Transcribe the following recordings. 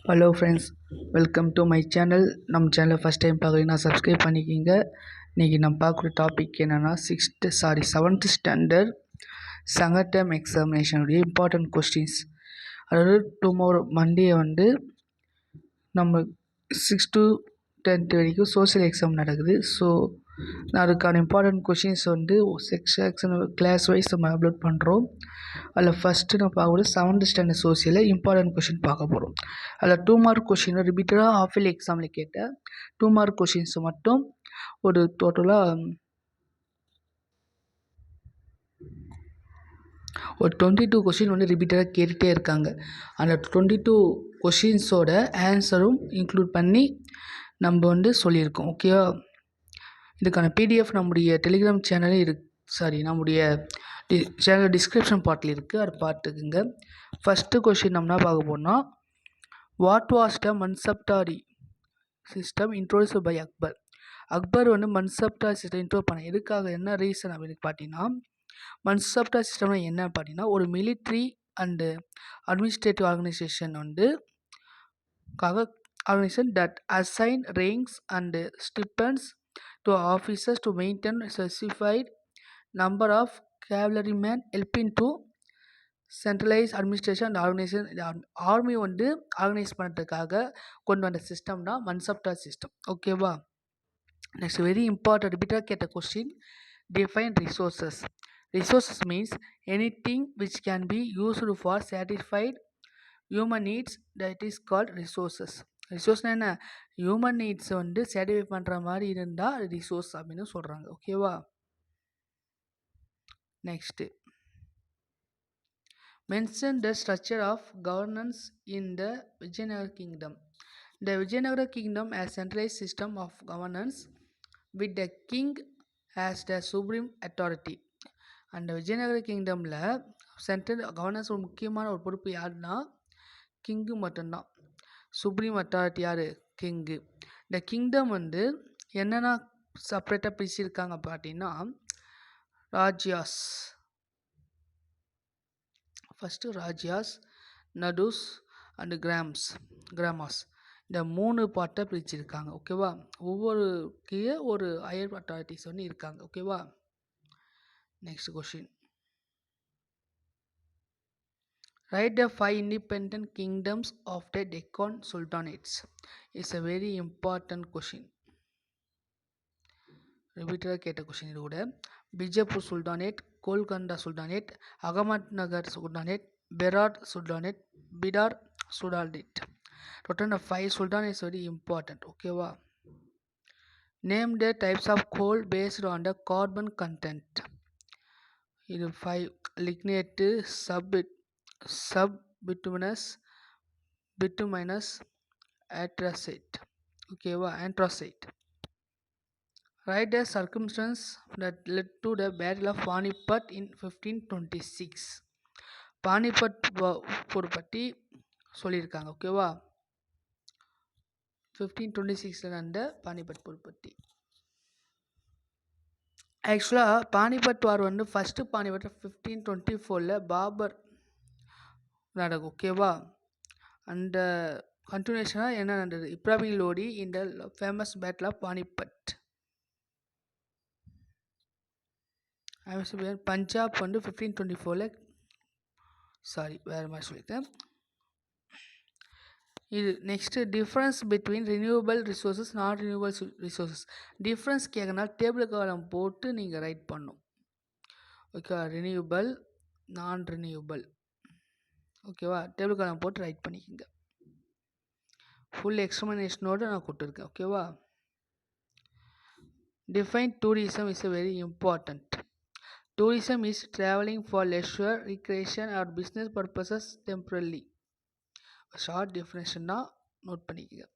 Hello friends, welcome to my channel. நம்ம சேனலை first time பார்க்குறீங்கன்னா சப்ஸ்கிரைப் பண்ணிக்கிங்க. இன்றைக்கி நம்ம பார்க்குற டாபிக் என்னென்னா செவன்த் ஸ்டாண்டர்ட் செகண்ட் டேர்ம் எக்ஸாமினேஷனுடைய இம்பார்ட்டன்ட் கொஸ்டின்ஸ். அதாவது டுமாரோ மண்டே நம்ம 6 to 10th வரைக்கும் சோஷியல் எக்ஸாம் நடக்குது. ஸோ அதுக்கான important questions section class wise நம்ம அப்லோட் பண்ணுறோம். அதில் ஃபஸ்ட்டு நம்ம பார்க்கக்கூடிய 7th ஸ்டாண்டர்ட் சோஷியலில் இம்பார்ட்டன்ட் கொஷின் பார்க்க போகிறோம். அதில் 2 மார்க் கொஷின் ரிப்பீட்டடாக ஹாஃப் இயர்லி எக்ஸாமில் கேட்ட 2 மார்க் கொஷின்ஸ் மட்டும் ஒரு டோட்டலாக ஒரு 22 கொஷின் ரிப்பீட்டடாக கேட்டுகிட்டே இருக்காங்க. அந்த 22 கொஷின்ஸோட ஆன்சரும் இன்க்ளூட் பண்ணி நம்ம சொல்லியிருக்கோம். ஓகேவா? இதுக்கான பிடிஎஃப் நம்முடைய டெலிகிராம் சேனலே நம்முடைய சேனல் டிஸ்கிரிப்ஷன் பார்ட்டில் இருக்குது. அதை பார்த்துக்குங்க. ஃபஸ்ட்டு கொஷின் நம்ம என்ன பார்க்க போனால், what was the Mansabdari system introduced by Akbar? Akbar Mansabdari system introduce பண்ண எதுக்காக, என்ன ரீசன் அப்படின்னு பார்த்தீங்கன்னா, மன்சப்டாரி சிஸ்டம்னா என்ன பார்த்தீங்கன்னா, ஒரு military and administrative organization organization that assign ranks and stipends to officers to maintain a specified number of cavalrymen, helping to centralize administration and organization. Army organize பண்ணுறதுக்காக கொண்டு வந்த சிஸ்டம் தான் மன்சப்டார் சிஸ்டம். ஓகேவா? நெக்ஸ்ட் வெரி இம்பார்ட்டன்ட் ரிப்பீட்டாக கேட்ட question, define resources. Resources means anything which can be used for satisfied human needs, that is called resources. ரிசோர்ஸ்னால் என்ன? ஹியூமன் நீட்ஸ் சாட்டிஸ்ஃபை பண்ணுற மாதிரி இருந்தால் ரிசோர்ஸ் அப்படின்னு சொல்கிறாங்க. ஓகேவா? Next, mention the structure of governance in the Vijayanagara kingdom. The Vijayanagara kingdom has centralised system of governance with the king has the supreme authority. அந்த விஜயநகர கிங்டமில் சென்ட்ரல் கவர்னன்ஸ் ஒரு முக்கியமான ஒரு பொறுப்பு யாருன்னா கிங்கு மட்டும்தான். சுப்ரீம் அத்தாரிட்டி யார்? கிங்கு. இந்த கிங்டம் என்னென்னா செப்பரேட்டாக பிரிச்சிருக்காங்க பார்த்தீங்கன்னா, ராஜ்யாஸ், ஃபஸ்ட்டு ராஜ்யாஸ், நடூஸ் அண்டு கிராமாஸ், இந்த 3 பார்ட்டாக பிரிச்சிருக்காங்க. ஓகேவா? ஒவ்வொரு கீழே ஒரு ஹையர் அத்தாரிட்டிஸ் இருக்காங்க. ஓகேவா? Next question, write the 5 independent kingdoms of the Deccan Sultanates. It's a very important question. Repeated கேட்ட கொஷின் இது கூட. Bijapur sultanate, Golconda sultanate, Ahmednagar sultanate, Berar sultanate, Bidar sultanate. Total 5 sultanates very important. ஓகேவா? Name the types of coal based on the carbon content. இது 5 லிக்னேட்டு, bituminous, anthracite. ஓகேவா? anthracite. Write the circumstance that led to the battle of Panipat in 1526. Panipat போர் பற்றி சொல்லியிருக்காங்க. ஓகேவா? 1526 நடந்த பானிபட் போர் பற்றி. ஆக்சுவலாக பானிபட் வார் ஃபஸ்ட்டு பானிபட் 1524 பாபர் நடக்கும். ஓகேவா? அந்த கண்டினியூஷனாக என்ன நடந்தது? இப்ராஹிம் லோடி இந்த famous battle of Panipat. Punjab 1524 வேறு மாதிரி சொல்லிட்டேன். இது next, difference between renewable resources, non renewable resources. Difference கேட்கறனால டேபிள் காலம் போட்டு நீங்கள் ரைட் பண்ணும். ஓகேவா? ரினியூவபிள், நான் ரினியூவபிள். ஓகேவா? டேபிள் காலம் போட்டு ரைட் பண்ணிக்கோங்க. ஃபுல் எக்ஸ்பிளனேஷனோடு நான் கொடுத்துருக்கேன். ஓகேவா? Define tourism is very important. Tourism is travelling for leisure, recreation or business purposes temporary. Short definition தான், நோட் பண்ணிக்கோங்க.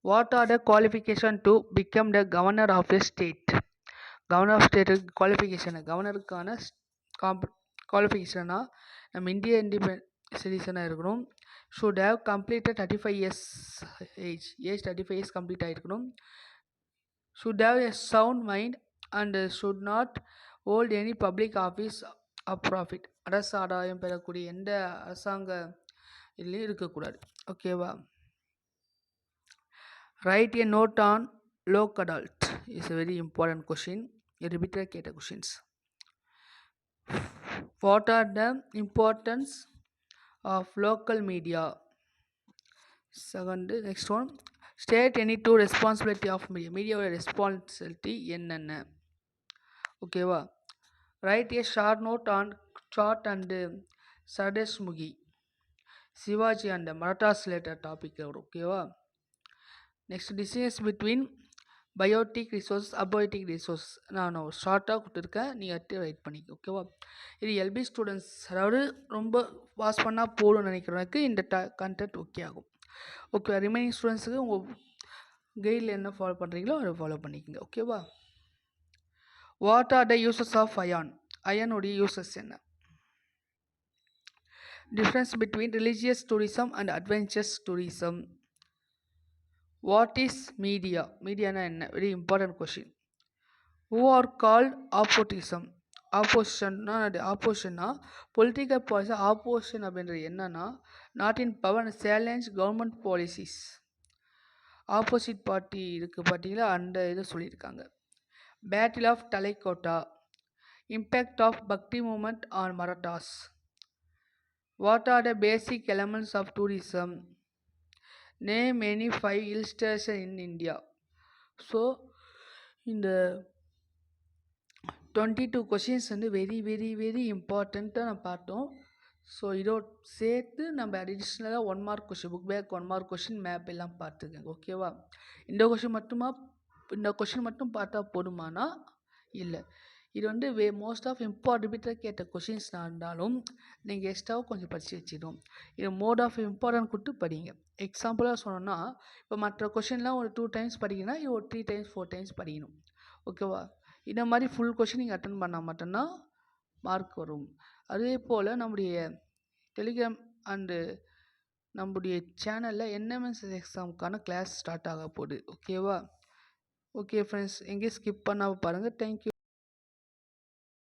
What are the qualification to become the governor of a state? Governor of ஸ்டேட்டுக்கு qualification, கவர்னருக்கான குவாலிஃபிகேஷனாக நம்ம Indian சிட்டிசனாக இருக்கணும். Should have completed 35 years age 35 years complete ஆகிருக்கணும். Should have a sound mind and should not hold any public office of profit. அரசு ஆதாயம் பெறக்கூடிய எந்த அரசாங்க இதுலேயும் இருக்கக்கூடாது. ஓகேவா? Write a note on local adult is a very important question. A repeated கேட்ட questions. What are the importance of local media? Second, next one. State any two responsibility of media. மீடியாவோட ரெஸ்பான்சிபிலிட்டி என்னென்ன? ஓகேவா? Write a short note on Chauth and Sardeshmukhi Shivaji and Marathas related topic வரும். ஓகேவா? Next distance between biotic resource abiotic resource நான் ஷார்ட்டாக கொடுத்துருக்கேன், நீங்கள் right பண்ணிக்க. ஓகேவா? இது எல்பி ஸ்டூடெண்ட்ஸ், அதாவது ரொம்ப பாஸ் பண்ணால் போகணும்னு நினைக்கிறவனுக்கு இந்த கண்டென்ட் ஓகே ஆகும். ஓகே, ரிமைனிங் ஸ்டூடெண்ட்ஸுக்கு உங்கள் கைடில் என்ன ஃபாலோ பண்ணுறீங்களோ அதை ஃபாலோ பண்ணிக்கோங்க. ஓகேவா? What are the uses of iron? அயனுடைய யூசஸ் என்ன? Difference between religious tourism and adventures tourism. What is media? மீடியானா என்ன? Very important question. Who are called opposition? ஆப்போசிஷன்னா ஆப்போசிஷன்னா பொலிட்டிக்கல் பாலிசி. ஆப்போசிஷன் அப்படின்றது என்னன்னா not in power challenge government policies. Opposite party இருக்குது பார்த்தீங்களா, அந்த இதை சொல்லியிருக்காங்க. Battle of Talikota. Impact of Bhakti movement on Marathas. What are the basic elements of tourism? Name any 5 hill station in India. So இந்த 22 questions வந்து very very very இம்பார்ட்டண்ட்டாக நம்ம பார்த்தோம். ஸோ இதோட சேர்த்து நம்ம அடிஷ்னலாக 1 mark question, book back 1 mark question, map எல்லாம் பார்த்துக்கங்க. ஓகேவா? இந்த கொஷின் மட்டும் பார்த்தா போதுமானா இல்லை. இது வந்து மோஸ்ட் ஆஃப் ரிப்பீட்டட் கேட்ட கொஷின்ஸ்னா இருந்தாலும் நீங்கள் எக்ஸ்ட்ராவும் கொஞ்சம் படித்து வச்சிடும். இது மோட் ஆஃப் இம்பார்ட்டன்ட் கொடுத்து படிங்க. எக்ஸாம்பிளாக சொன்னோன்னா, இப்போ மற்ற கொஷின்லாம் ஒரு 2 டைம்ஸ் படிக்கணும்னா இது ஒரு 3 டைம்ஸ் 4 டைம்ஸ் படிக்கணும். ஓகேவா? இந்த மாதிரி ஃபுல் கொஷின் நீங்கள் அட்டன் பண்ணால் மட்டும்தான் மார்க் வரும். அதே போல் நம்முடைய டெலிகிராம் அண்டு நம்முடைய சேனலில் என்எம்எஸ் எக்ஸாமுக்கான கிளாஸ் ஸ்டார்ட் ஆக போகுது. ஓகேவா? ஓகே ஃப்ரெண்ட்ஸ், எங்கேயும் ஸ்கிப் பண்ணாமல் பாருங்கள். தேங்க்யூ.